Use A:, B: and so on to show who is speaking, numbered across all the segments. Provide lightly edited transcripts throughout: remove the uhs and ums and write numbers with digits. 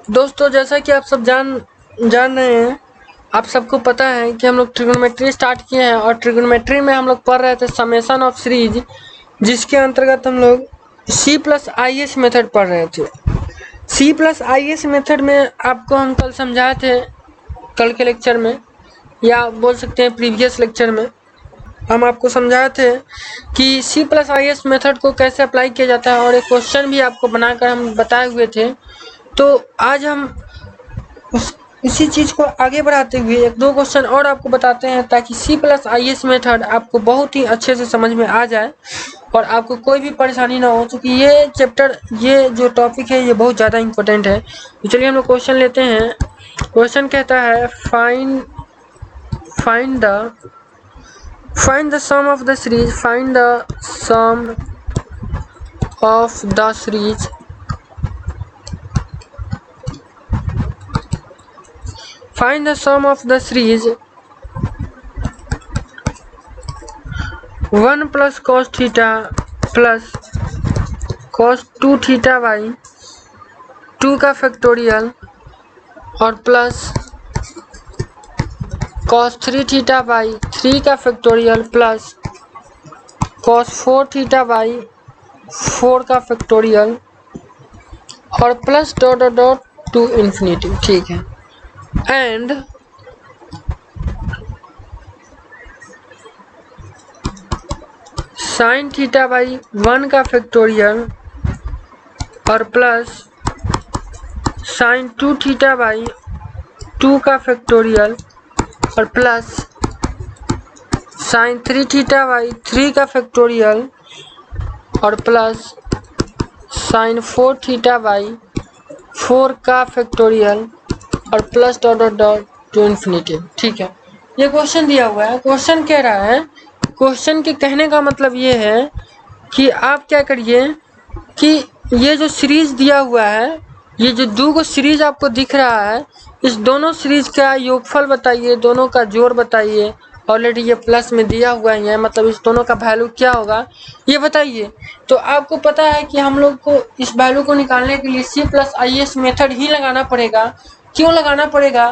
A: दोस्तों जैसा कि आप सब जान रहे हैं, आप सबको पता है कि हम लोग ट्रिग्नोमेट्री स्टार्ट किए हैं और ट्रिग्नोमेट्री में हम लोग पढ़ रहे थे समेशन ऑफ सीरीज, जिसके अंतर्गत हम लोग C+IS मेथड पढ़ रहे थे। C+IS मेथड में आपको हम कल समझाए थे, कल के लेक्चर में या बोल सकते हैं प्रीवियस लेक्चर में हम आपको समझाए थे कि C+IS मेथड को कैसे अप्लाई किया जाता है और एक क्वेश्चन भी आपको बनाकर हम बताए हुए थे। तो आज हम इसी चीज़ को आगे बढ़ाते हुए एक दो क्वेश्चन और आपको बताते हैं, ताकि C+IS मेथड आपको बहुत ही अच्छे से समझ में आ जाए और आपको कोई भी परेशानी ना हो, क्योंकि ये चैप्टर, ये जो टॉपिक है, ये बहुत ज़्यादा इम्पोर्टेंट है। तो चलिए हम लोग क्वेश्चन लेते हैं। क्वेश्चन कहता है find the sum of the series, find the sum of the series find the sum of the series 1 plus cos theta plus cos 2 theta by 2 का फैक्टोरियल और प्लस cos 3 थीटा बाई 3 का factorial plus cos 4 theta by 4 का factorial और plus dot dot dot to infinity. ठीक है। And sine theta by 1 का factorial और plus sign 2 theta by 2 का फैक्टोरियल और प्लस साइन 3 थीटा बाई 3 का फैक्टोरियल और प्लस साइन 4 थीटा बाई 4 का फैक्टोरियल और plus dot dot dot to infinity. ठीक है, ये क्वेश्चन दिया हुआ है। क्वेश्चन कह रहा है, क्वेश्चन के कहने का मतलब ये है कि आप क्या करिए कि ये जो सीरीज दिया हुआ है, ये जो दो गो सीरीज आपको दिख रहा है, इस दोनों सीरीज का योगफल बताइए, दोनों का जोड़ बताइए। ऑलरेडी ये प्लस में दिया हुआ ही है, मतलब इस दोनों का वैल्यू क्या होगा ये बताइए। तो आपको पता है कि हम लोग को इस वैल्यू को निकालने के लिए C+IS मेथड ही लगाना पड़ेगा। क्यों लगाना पड़ेगा?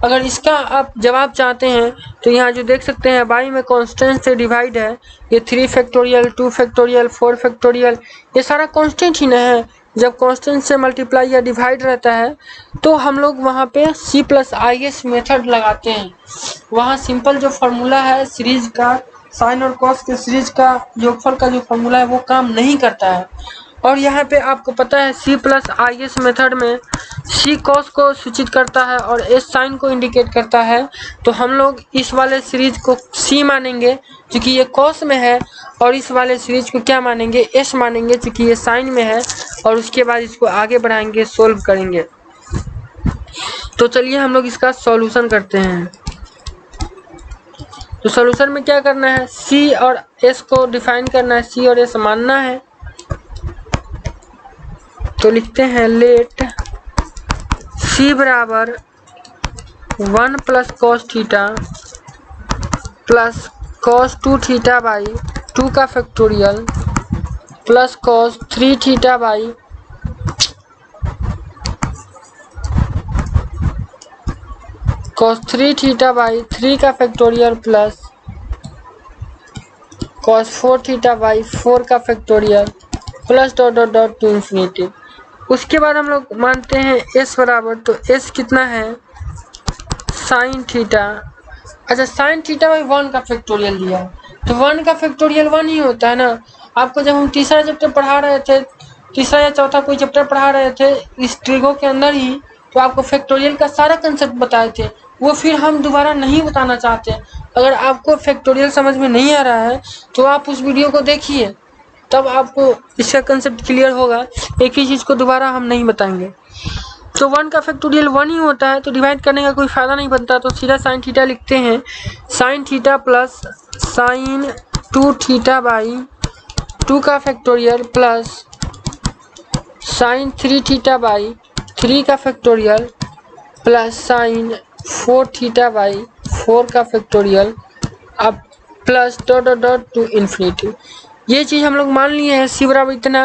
A: अगर इसका आप जवाब चाहते हैं तो यहाँ जो देख सकते हैं बाई में कांस्टेंट से डिवाइड है, ये 3 फैक्टोरियल 2 फैक्टोरियल 4 फैक्टोरियल, ये सारा कांस्टेंट ही ना है। जब कांस्टेंट से मल्टीप्लाई या डिवाइड रहता है तो हम लोग वहाँ पे C+IS मेथड लगाते हैं। वहाँ सिंपल जो फॉर्मूला है सीरीज का, साइन और कॉस के सीरीज का योगफल का जो फॉर्मूला है वो काम नहीं करता है। और यहाँ पे आपको पता है C+IS मेथड में C cos को सूचित करता है और S sin को इंडिकेट करता है। तो हम लोग इस वाले सीरीज को C मानेंगे क्योंकि ये cos में है, और इस वाले सीरीज को क्या मानेंगे? S मानेंगे क्योंकि ये sin में है, और उसके बाद इसको आगे बढ़ाएंगे, सोल्व करेंगे। तो चलिए हम लोग इसका सॉल्यूशन करते हैं। तो सॉल्यूशन में क्या करना है? C और S को डिफाइन करना है, C और S मानना है। तो लिखते हैं लेट C बराबर 1 plus cos theta plus cos 2 theta by 2 का factorial plus cos 3 theta by cos 3 theta by 3 का factorial plus cos 4 theta by 4 का factorial plus dot dot dot to infinity. उसके बाद हम लोग मानते हैं S बराबर, तो S कितना है? Sine theta. अच्छा, साइन थीटा बाई 1 का फैक्टोरियल दिया है, तो 1 का फैक्टोरियल 1 ही होता है ना। आपको जब हम तीसरा चैप्टर पढ़ा रहे थे, तीसरा या चौथा कोई चैप्टर पढ़ा रहे थे इस ट्रिगो के अंदर ही, तो आपको फैक्टोरियल का सारा कंसेप्ट बताए थे, वो फिर हम दोबारा नहीं बताना चाहते। अगर आपको फैक्टोरियल समझ में नहीं आ रहा है तो आप उस वीडियो को देखिए, तब आपको इसका कंसेप्ट क्लियर होगा। एक ही चीज़ को दोबारा हम नहीं बताएंगे। तो 1 का फैक्टोरियल 1 ही होता है, तो डिवाइड करने का कोई फ़ायदा नहीं बनता, तो सीधा साइन थीटा लिखते हैं। Sine theta plus sign 2 theta by 2 का factorial plus sign 3 theta by 3 का factorial plus sign 4 theta by 4 का फैक्टोरियल, अब plus dot dot dot to infinity. ये चीज़ हम लोग मान लिए हैं। C बराबर इतना,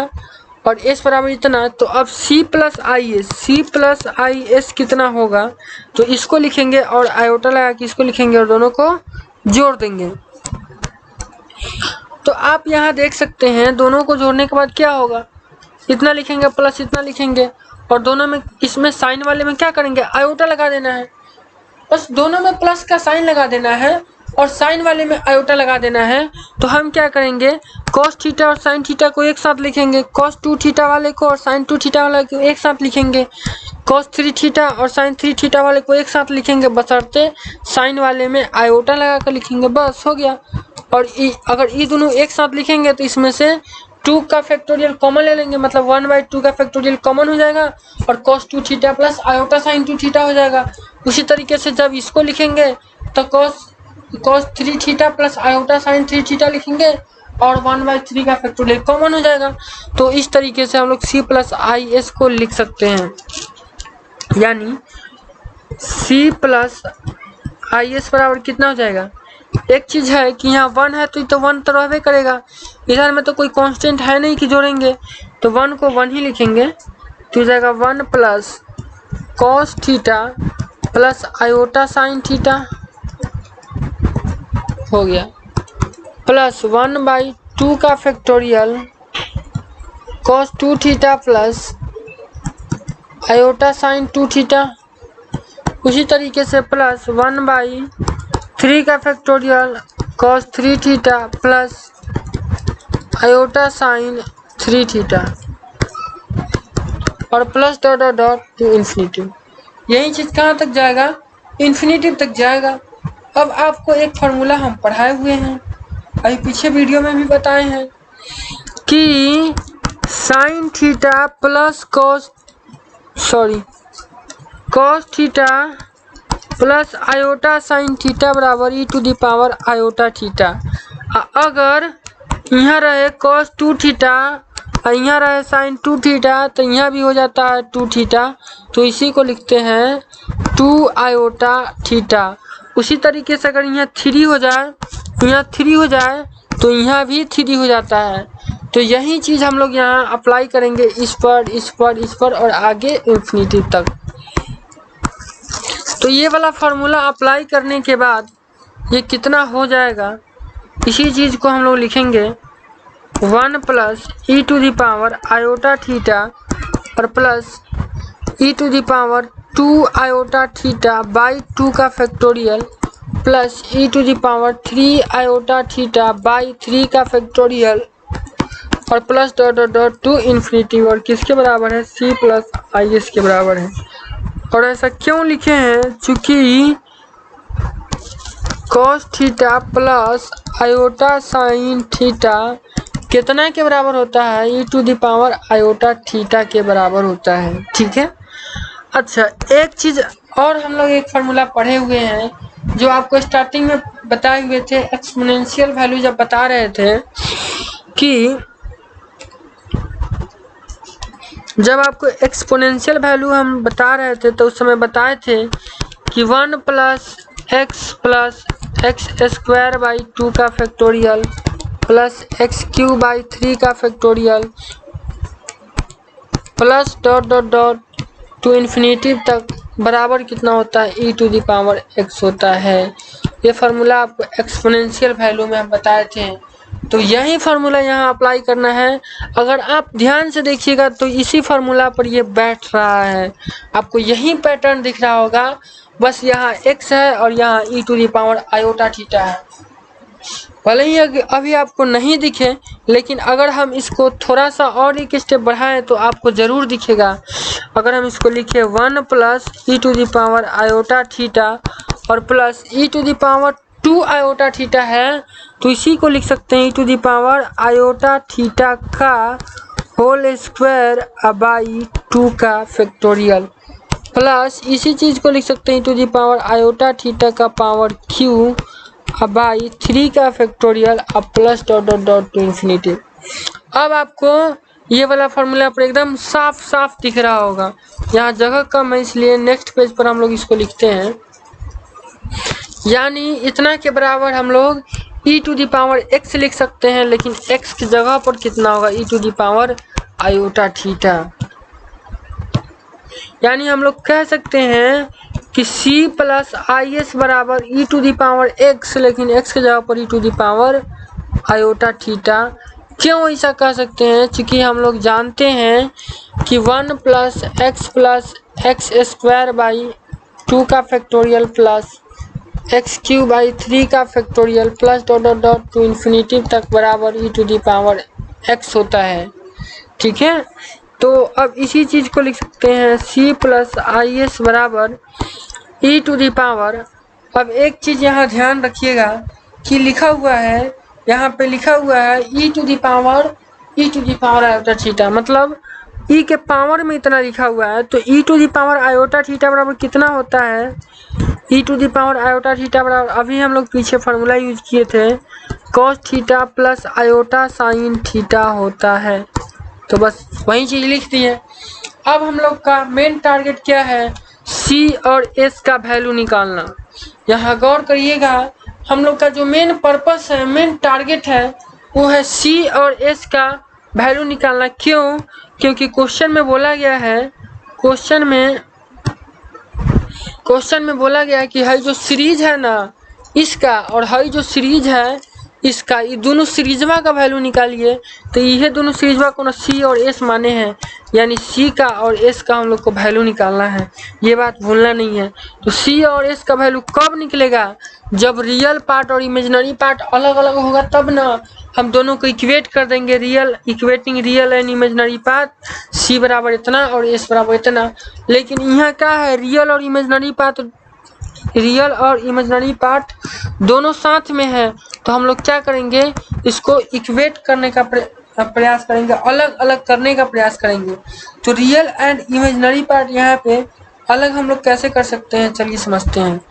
A: और s बराबर इतना। तो अब c प्लस आई एस कितना होगा, तो इसको लिखेंगे और आयोटा लगा के इसको लिखेंगे और दोनों को जोड़ देंगे। तो आप यहाँ देख सकते हैं दोनों को जोड़ने के बाद क्या होगा, इतना लिखेंगे प्लस इतना लिखेंगे और दोनों में, इसमें साइन वाले में क्या करेंगे, आयोटा लगा देना है। बस दोनों में प्लस का साइन लगा देना है और साइन वाले में आयोटा लगा देना है। तो हम क्या करेंगे, cos थीटा और साइन थीटा को एक साथ लिखेंगे, cos 2 थीटा वाले को और साइन 2 थीटा वाले को एक साथ लिखेंगे, cos 3 थीटा और साइन 3 थीटा वाले को एक साथ लिखेंगे, बशर्ते साइन वाले में आयोटा लगा कर लिखेंगे, बस हो गया। और अगर ये दोनों एक साथ लिखेंगे तो इसमें से 2 का फैक्टोरियल कॉमन ले लेंगे, मतलब 1/2 का फैक्टोरियल कॉमन हो जाएगा और cos 2 theta plus iota sine 2 theta हो जाएगा। उसी तरीके से जब इसको लिखेंगे तो cos 3 theta plus iota sine 3 theta लिखेंगे और 1/3 का फैक्टोरियल कॉमन हो जाएगा। तो इस तरीके से हम लोग c प्लस आई एस को लिख सकते हैं, यानी c प्लस आई एस बराबर कितना हो जाएगा। एक चीज है कि यहाँ 1 है तो 1 तो रहबे करेगा, इधर में तो कोई कांस्टेंट है नहीं कि जोड़ेंगे, तो 1 को 1 ही लिखेंगे। तो हो जाएगा 1 plus cos theta plus iota sine theta हो गया, प्लस 1/2 का factorial cos 2 theta plus iota sine 2 theta. उसी तरीके से प्लस 1/3 का factorial cos 3 theta plus iota sine 3 theta और plus dot dot dot to infinity. यही चीज कहाँ तक जाएगा, इन्फिनिटी तक जाएगा। अब आपको एक फार्मूला हम पढ़ाए हुए हैं, अभी पीछे वीडियो में भी बताए हैं कि sine theta plus cos theta plus iota sine theta बराबर e⁻ आयोटा थीटा। अगर यहाँ रहे cos 2 थीटा और यहाँ रहे साइन 2 थीटा तो यहाँ भी हो जाता है 2 थीटा, तो इसी को लिखते हैं 2 आयोटा थीटा। उसी तरीके से अगर यहाँ 3 हो जाए, यहाँ 3 हो जाए तो यहाँ भी 3 हो जाता है। तो यही चीज़ हम लोग यहाँ अप्लाई करेंगे इस पर और आगे इन्फिनिटी तक। तो ये वाला फार्मूला अप्लाई करने के बाद ये कितना हो जाएगा, इसी चीज़ को हम लोग लिखेंगे 1 प्लस e⁻ आयोटा थीटा और plus e⁻2 iota theta by 2 का factorial plus e⁻3 iota theta by 3 का फैक्टोरियल और plus dot dot dot to infinity. और किसके बराबर है, c प्लस आई एस के बराबर है। और ऐसा क्यों लिखे हैं, चूंकि cos theta plus iota sine theta कितना के बराबर होता है, e⁻ आयोटा थीटा के बराबर होता है। ठीक है। अच्छा, एक चीज और हम लोग एक फार्मूला पढ़े हुए हैं जो आपको स्टार्टिंग में बताए हुए थे, एक्सपोनेंशियल वैल्यू जब बता रहे थे कि जब आपको एक्सपोनेंशियल वैल्यू हम बता रहे थे तो उस समय बताए थे कि 1 प्लस एक्स स्क्वायर बाई 2 का factorial plus x cube by 3 का factorial plus dot dot dot to infinity तक बराबर कितना होता है, e⁻x होता है। ये फार्मूला आपको एक्सपोनेंशियल वैल्यू में हम बताए थे। तो यही फार्मूला यहाँ अप्लाई करना है। अगर आप ध्यान से देखिएगा तो इसी फार्मूला पर ये बैठ रहा है, आपको यही पैटर्न दिख रहा होगा, बस यहाँ x है और यहाँ e⁻ आयोटा थीटा है। भले ही अभी आपको नहीं दिखे, लेकिन अगर हम इसको थोड़ा सा और एक स्टेप बढ़ाएं तो आपको ज़रूर दिखेगा। अगर हम इसको लिखे 1 प्लस e⁻ आयोटा थीटा और प्लस e⁻2 आयोटा थीटा है, तो इसी को लिख सकते हैं e⁻ आयोटा थीटा का होल स्क्वायर बाई 2 का फैक्टोरियल प्लस इसी चीज़ को लिख सकते हैं e⁻ आयोटा थीटा का पावर क्यू बाई 3 का फैक्टोरियल अब plus dot dot dot to infinity. अब आपको ये वाला फार्मूला पर एकदम साफ साफ दिख रहा होगा। यहाँ जगह कम है इसलिए नेक्स्ट पेज पर हम लोग इसको लिखते हैं, यानी इतना के बराबर हम लोग e⁻x लिख सकते हैं, लेकिन x की जगह पर कितना होगा, e⁻ आयोटा थीटा। यानी हम लोग कह सकते हैं कि c प्लस आई एस बराबर ई टू दी पावर x, लेकिन x के जगह पर E to the power iota theta. क्यों ऐसा कह सकते हैं? क्योंकि हम लोग जानते हैं कि 1 प्लस एक्स स्क्वायर बाई 2 का factorial plus x cube by 3 का factorial plus dot dot dot to infinity तक बराबर ई टू दी पावर x होता है। ठीक है, तो अब इसी चीज को लिख सकते हैं c प्लस आई एस बराबर ई टू दी पावर। अब एक चीज यहाँ ध्यान रखिएगा कि लिखा हुआ है, यहाँ पे लिखा हुआ है E to the power iota theta, मतलब ई के पावर में इतना लिखा हुआ है, तो E to the power iota theta बराबर कितना होता है? E to the power iota theta बराबर, अभी हम लोग पीछे फार्मूला यूज किए थे, cos theta plus iota sine theta होता है। तो बस वही चीज लिख दी है। अब हम लोग का मेन टारगेट क्या है? सी और एस का वैल्यू निकालना। यहाँ गौर करिएगा, हम लोग का जो मेन पर्पस है, मेन टारगेट है, वो है सी और एस का वैल्यू निकालना। क्यों? क्योंकि क्वेश्चन में बोला गया है, क्वेश्चन में बोला गया है कि हई जो सीरीज है ना इसका, और हई जो सीरीज है इसका, ये दोनों सीरीजवा का वैल्यू निकालिए। तो ये दोनों सीरीजवा को ना सी और एस माने हैं, यानी सी का और एस का हम लोग को वैल्यू निकालना है, ये बात भूलना नहीं है। तो सी और एस का वैल्यू कब निकलेगा? जब रियल पार्ट और इमेजिनरी पार्ट अलग अलग होगा, तब ना हम दोनों को इक्वेट कर देंगे, equating real and imaginary part, C बराबर इतना और एस बराबर इतना। लेकिन यहाँ क्या है, रियल और इमेजिनरी पार्ट दोनों साथ में है, तो हम लोग क्या करेंगे, इसको इक्वेट करने का प्रयास करेंगे, अलग अलग करने का प्रयास करेंगे। तो रियल एंड इमेजिनरी पार्ट यहाँ पे अलग हम लोग कैसे कर सकते हैं, चलिए समझते हैं।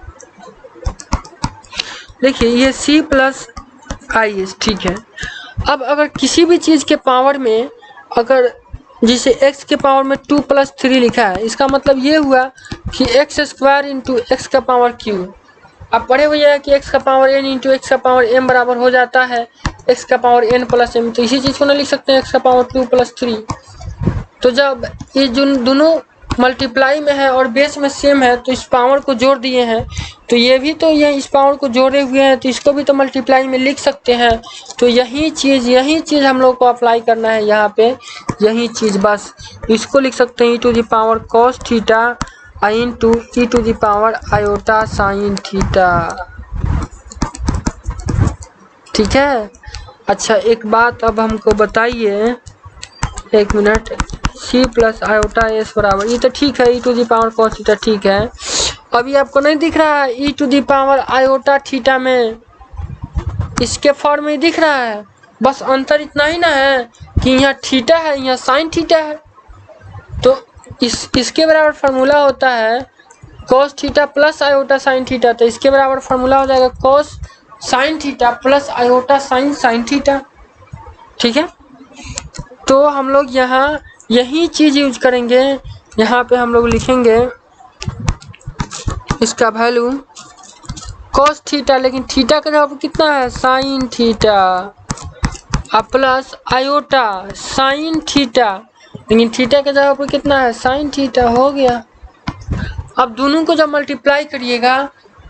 A: देखिए ये c प्लस आई एस, ठीक है। अब अगर किसी भी चीज के पावर में, अगर जिसे x के पावर में 2 प्लस 3 लिखा है, इसका मतलब ये हुआ कि एक्स स्क्वायर इंटू एक्स का पावर क्यू। अब पढ़े हुए हैं कि x का पावर n इंटू एक्स का पावर m बराबर हो जाता है x का पावर n प्लस m। तो इसी चीज को ना लिख सकते हैं x का पावर 2 प्लस 3। तो जब ये जो दोनों मल्टीप्लाई में है और बेस में सेम है, तो इस पावर को जोड़ दिए हैं, तो ये भी तो ये इस पावर को जोड़े हुए हैं, तो इसको भी तो मल्टीप्लाई में लिख सकते हैं। तो यही चीज हम लोग को अप्लाई करना है यहाँ पे, यही चीज बस। इसको लिख सकते हैं E to the power cos theta into E to the power iota sine theta. ठीक है। अच्छा एक बात अब हमको बताइए, एक minute, c plus iota S बराबर, ये तो ठीक है, E to the power cos theta, ठीक है। अभी आपको नहीं दिख रहा है E to the power iota theta में, इसके फॉर्म में दिख रहा है, बस अंतर इतना ही ना है कि यहाँ थीटा है, यहाँ साइन थीटा है। तो इसके बराबर फार्मूला होता है cos theta plus iota sine theta, तो इसके बराबर फार्मूला हो जाएगा cos sine theta plus iota sine theta. ठीक है, तो हम लोग यहाँ यही चीज यूज करेंगे। यहाँ पे हम लोग लिखेंगे इसका वैल्यू कॉस थीटा, लेकिन थीटा का जगह कितना है, साइन थीटा, अब प्लस आयोटा साइन थीटा, लेकिन थीटा के जगह पर कितना है, साइन थीटा, हो गया। अब दोनों को जब मल्टीप्लाई करिएगा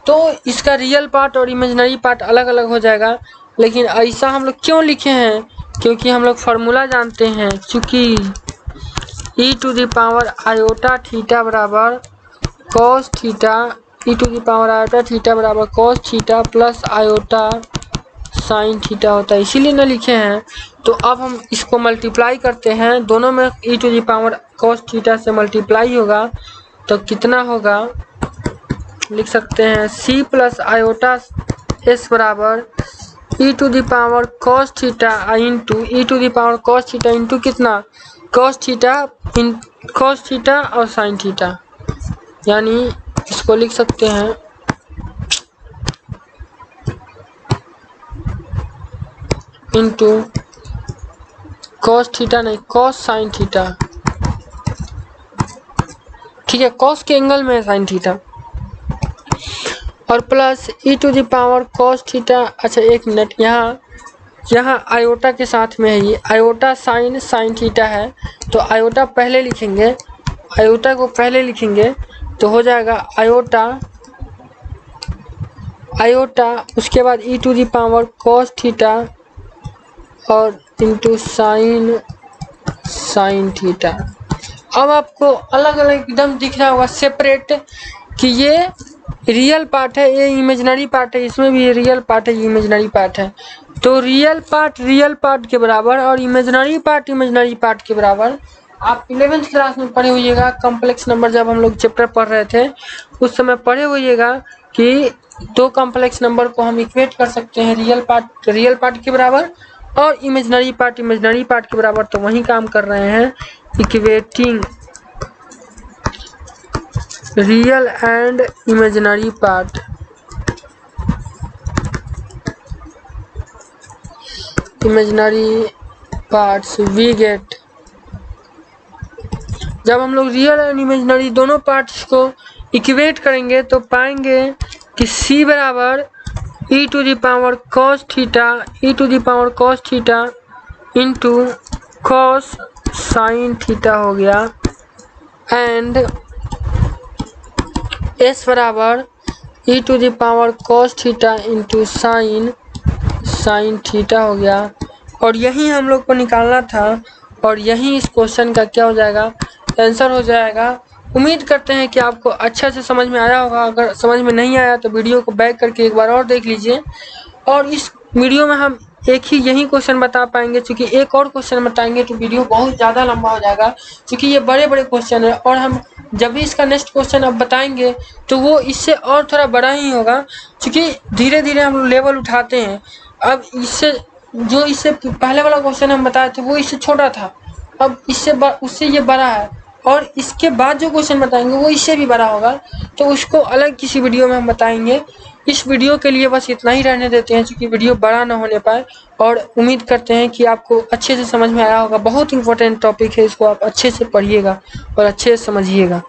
A: तो इसका रियल पार्ट और इमेजिनरी पार्ट अलग अलग हो जाएगा। लेकिन ऐसा हम लोग क्यों लिखे हैं, क्योंकि हम लोग फार्मूला जानते हैं, चूंकि E to the power iota theta बराबर cos theta, E to the power iota theta बराबर cos theta plus iota sine theta होता है, इसीलिए ना लिखे हैं। तो अब हम इसको मल्टीप्लाई करते हैं, दोनों में E to the power cos theta से मल्टीप्लाई होगा, तो कितना होगा, लिख सकते हैं c प्लस आयोटा एस बराबर ई to the power cos theta into E to the power cos theta into कितना, कॉस थीटा और साइन थीटा। यानी इसको लिख सकते हैं इंटू कॉस थीटा नहीं, कॉस साइन थीटा। ठीक है, कॉस के एंगल में है साइन थीटा, और plus e to the power cos theta. अच्छा एक मिनट, यहाँ यहाँ आयोटा के साथ में है, ये आयोटा साइन थीटा है, तो आयोटा पहले लिखेंगे, आयोटा को पहले लिखेंगे तो हो जाएगा आयोटा, उसके बाद e to the power cos theta और इंटू साइन थीटा। अब आपको अलग अलग एकदम दिख रहा होगा सेपरेट कि ये रियल पार्ट है, ये इमेजिनरी पार्ट है, इसमें भी रियल पार्ट है, ये इमेजिनरी पार्ट है। तो रियल पार्ट के बराबर और इमेजिनरी पार्ट के बराबर। आप 11th क्लास में पढ़े होइएगा, कॉम्प्लेक्स नंबर जब हम लोग चैप्टर पढ़ रहे थे उस समय पढ़े होइएगा कि दो कॉम्प्लेक्स नंबर को हम इक्वेट कर सकते हैं, रियल पार्ट के बराबर और इमेजिनरी पार्ट के बराबर। तो वही काम कर रहे हैं, equating real and imaginary part. Imaginary parts we get, जब हम लोग रियल एंड इमेजिनरी दोनों पार्ट्स को इक्वेट करेंगे तो पाएंगे कि c बराबर e to the power cos theta into cos sine theta हो गया, एंड s बराबर e to the power cos theta into sine theta हो गया। और यही हम लोग को निकालना था और यही इस क्वेश्चन का क्या हो जाएगा, आंसर हो जाएगा। उम्मीद करते हैं कि आपको अच्छा से समझ में आया होगा। अगर समझ में नहीं आया तो वीडियो को बैक करके एक बार और देख लीजिए। और इस वीडियो में हम यही क्वेश्चन बता पाएंगे, क्योंकि एक और क्वेश्चन बताएंगे तो वीडियो बहुत ज़्यादा लंबा हो जाएगा, क्योंकि ये बड़े क्वेश्चन है। और हम जब भी इसका नेक्स्ट क्वेश्चन अब बताएंगे तो वो इससे और थोड़ा बड़ा ही होगा, क्योंकि धीरे धीरे हम लेवल उठाते हैं। अब इससे पहले वाला क्वेश्चन हम बताए थे वो इससे छोटा था, अब उससे ये बड़ा है, और इसके बाद जो क्वेश्चन बताएंगे वो इससे भी बड़ा होगा, तो उसको अलग किसी वीडियो में हम बताएंगे। इस वीडियो के लिए बस इतना ही रहने देते हैं, क्योंकि वीडियो बड़ा ना होने पाए। और उम्मीद करते हैं कि आपको अच्छे से समझ में आया होगा। बहुत इंपॉर्टेंट टॉपिक है, इसको आप अच्छे से पढ़िएगा और अच्छे से समझिएगा।